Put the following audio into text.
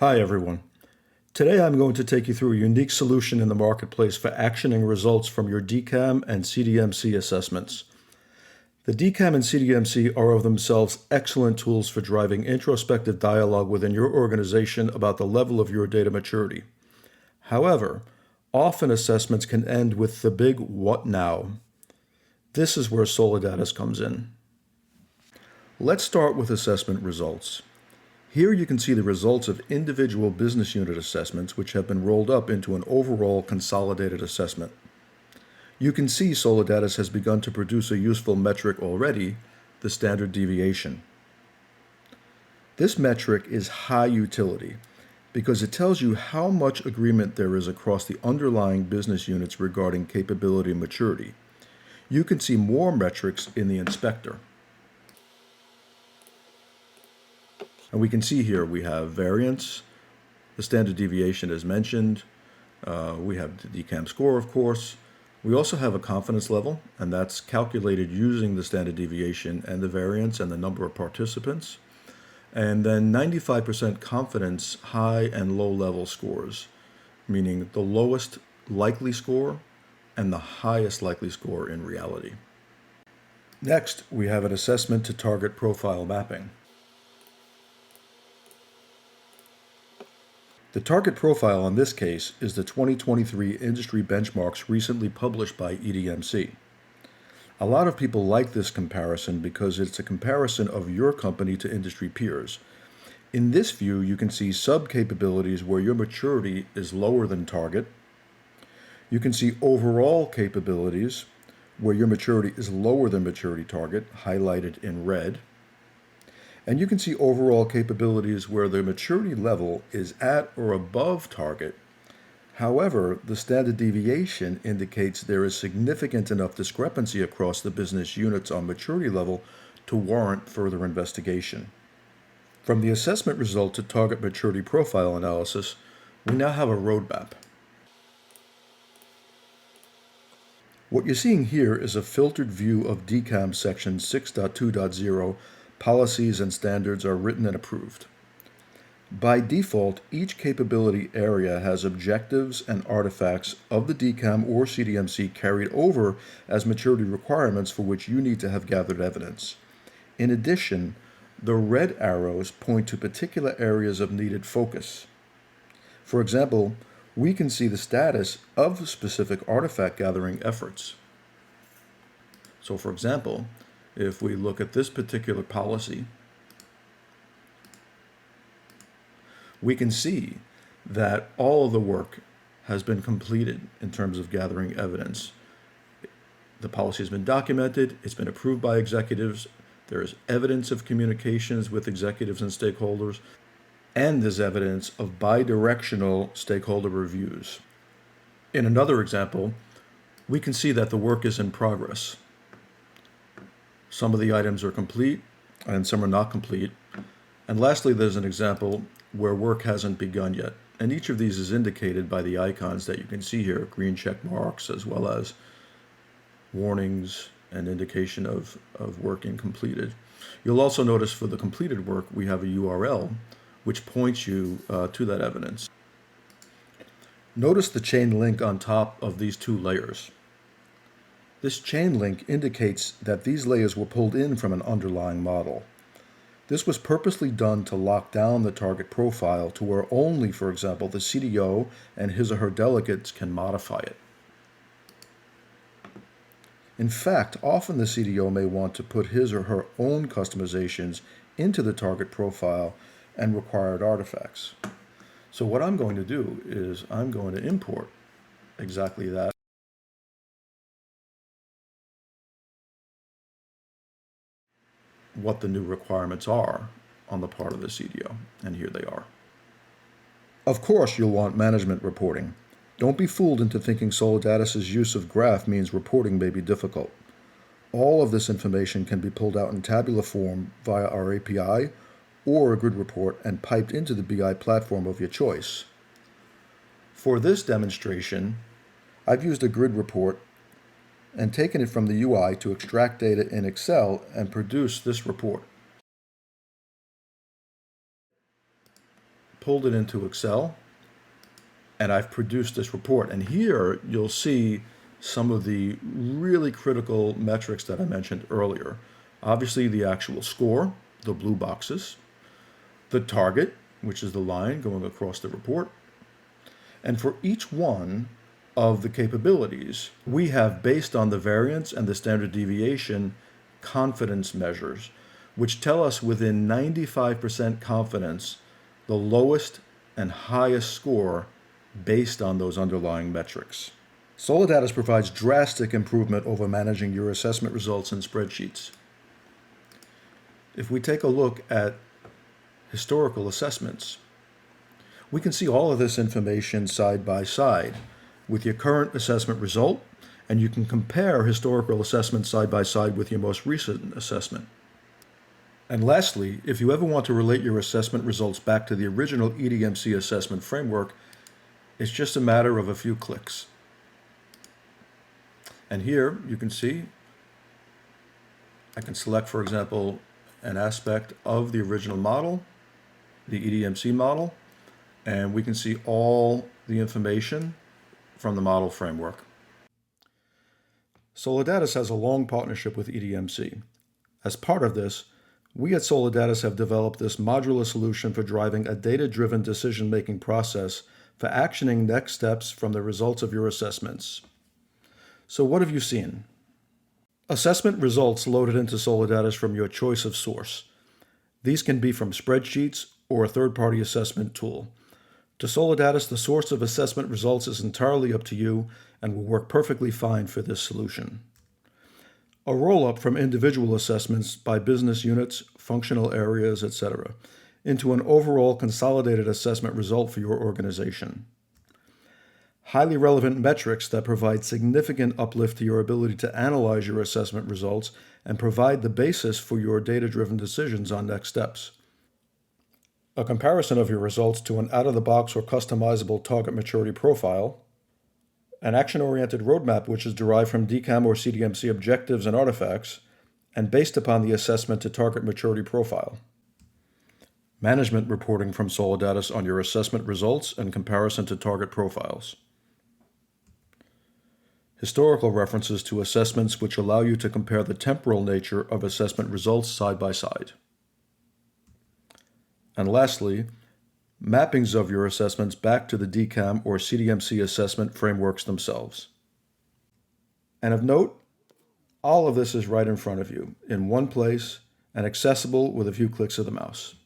Hi, everyone. Today I'm going to take you through a unique solution in the marketplace for actioning results from your DCAM and CDMC assessments. The DCAM and CDMC are of themselves excellent tools for driving introspective dialogue within your organization about the level of your data maturity. However, often assessments can end with the big "what now?" This is where Solidatus comes in. Let's start with assessment results. Here you can see the results of individual business unit assessments which have been rolled up into an overall consolidated assessment. You can see Solidatus has begun to produce a useful metric already, the standard deviation. This metric is high utility because it tells you how much agreement there is across the underlying business units regarding capability and maturity. You can see more metrics in the inspector. And we can see here we have variance, the standard deviation as mentioned, we have the DCAM score, of course. We also have a confidence level, and that's calculated using the standard deviation and the variance and the number of participants. And then 95% confidence high and low level scores, meaning the lowest likely score and the highest likely score in reality. Next, we have an assessment to target profile mapping. The target profile in this case is the 2023 industry benchmarks recently published by EDMC. A lot of people like this comparison because it's a comparison of your company to industry peers. In this view, you can see sub-capabilities where your maturity is lower than target. You can see overall capabilities where your maturity is lower than maturity target, highlighted in red. And you can see overall capabilities where the maturity level is at or above target. However, the standard deviation indicates there is significant enough discrepancy across the business units on maturity level to warrant further investigation. From the assessment result to target maturity profile analysis, we now have a roadmap. What you're seeing here is a filtered view of DCAM section 6.2.0. Policies and standards are written and approved. By default, each capability area has objectives and artifacts of the DCAM or CDMC carried over as maturity requirements for which you need to have gathered evidence. In addition, the red arrows point to particular areas of needed focus. For example, we can see the status of specific artifact gathering efforts. So for example, if we look at this particular policy, we can see that all of the work has been completed in terms of gathering evidence. The policy has been documented, it's been approved by executives, there is evidence of communications with executives and stakeholders, and there's evidence of bidirectional stakeholder reviews. In another example, we can see that the work is in progress. Some of the items are complete and some are not complete. And lastly, there's an example where work hasn't begun yet. And each of these is indicated by the icons that you can see here, green check marks, as well as warnings and indication of work incompleted. You'll also notice for the completed work, we have a URL which points you to that evidence. Notice the chain link on top of these two layers. This chain link indicates that these layers were pulled in from an underlying model. This was purposely done to lock down the target profile to where only, for example, the CDO and his or her delegates can modify it. In fact, often the CDO may want to put his or her own customizations into the target profile and required artifacts. So what I'm going to do is I'm going to import exactly that. What the new requirements are on the part of the CDO, and here they are. Of course, you'll want management reporting. Don't be fooled into thinking Solidatus' use of graph means reporting may be difficult. All of this information can be pulled out in tabular form via our API or a grid report and piped into the BI platform of your choice. For this demonstration, I've used a grid report and taken it from the UI to extract data in Excel and produce this report. pulled it into Excel, and I've produced this report. And here you'll see some of the really critical metrics that I mentioned earlier. Obviously, the actual score, the blue boxes, the target, which is the line going across the report. And for each one of the capabilities, we have, based on the variance and the standard deviation, confidence measures, which tell us within 95% confidence the lowest and highest score based on those underlying metrics. Solidatus provides drastic improvement over managing your assessment results in spreadsheets. If we take a look at historical assessments, we can see all of this information side by side with your current assessment result, and you can compare historical assessments side by side with your most recent assessment. And lastly, if you ever want to relate your assessment results back to the original EDMC assessment framework, it's just a matter of a few clicks. And here you can see I can select, for example, an aspect of the original model, the EDMC model, and we can see all the information from the model framework. Solidatus has a long partnership with EDMC. As part of this, we at Solidatus have developed this modular solution for driving a data-driven decision-making process for actioning next steps from the results of your assessments. So what have you seen? Assessment results loaded into Solidatus from your choice of source. These can be from spreadsheets or a third-party assessment tool. To Solidatus, the source of assessment results is entirely up to you and will work perfectly fine for this solution. A roll-up from individual assessments by business units, functional areas, etc., into an overall consolidated assessment result for your organization. Highly relevant metrics that provide significant uplift to your ability to analyze your assessment results and provide the basis for your data-driven decisions on next steps. A comparison of your results to an out-of-the-box or customizable target maturity profile. An action-oriented roadmap which is derived from DCAM or CDMC objectives and artifacts, and based upon the assessment to target maturity profile. Management reporting from Solidatus on your assessment results and comparison to target profiles. Historical references to assessments which allow you to compare the temporal nature of assessment results side by side. And lastly, mappings of your assessments back to the DCAM or CDMC assessment frameworks themselves. And of note, all of this is right in front of you, in one place, and accessible with a few clicks of the mouse.